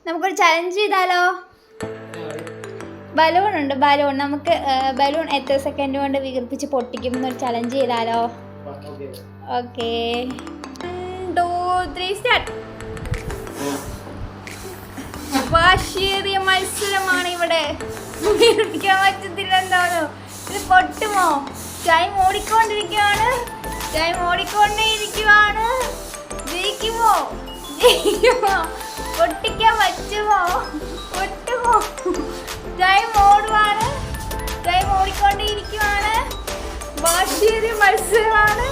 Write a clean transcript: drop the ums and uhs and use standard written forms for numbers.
നമുക്കൊരു ചലഞ്ച് ചെയ്താലോ? ബലൂൺ ഉണ്ട്, ബലൂൺ. നമുക്ക് ബലൂൺ എത്ര സെക്കൻഡ് കൊണ്ട് വികർപ്പിച്ച് പൊട്ടിക്കും എന്നൊരു ചലഞ്ച് ചെയ്താലോ? Okay, 1 2 3 start. വാശിയേറിയ മത്സരമാണ് ഇവിടെ. വികർപ്പിക്കാൻ പറ്റത്തില്ല. എന്താണോ ഇത്? പൊട്ടുമോ? ടൈം ഓടിക്കൊണ്ടിരിക്കുകയാണ്. ജയിക്കുമോ? പൊട്ടിക്കാൻ പറ്റുമോ? പൊട്ടുമോ? ടൈം ഓടിക്കൊണ്ടേയിരിക്കുവാണ്. വാശിയേറിയ മത്സരമാണ്.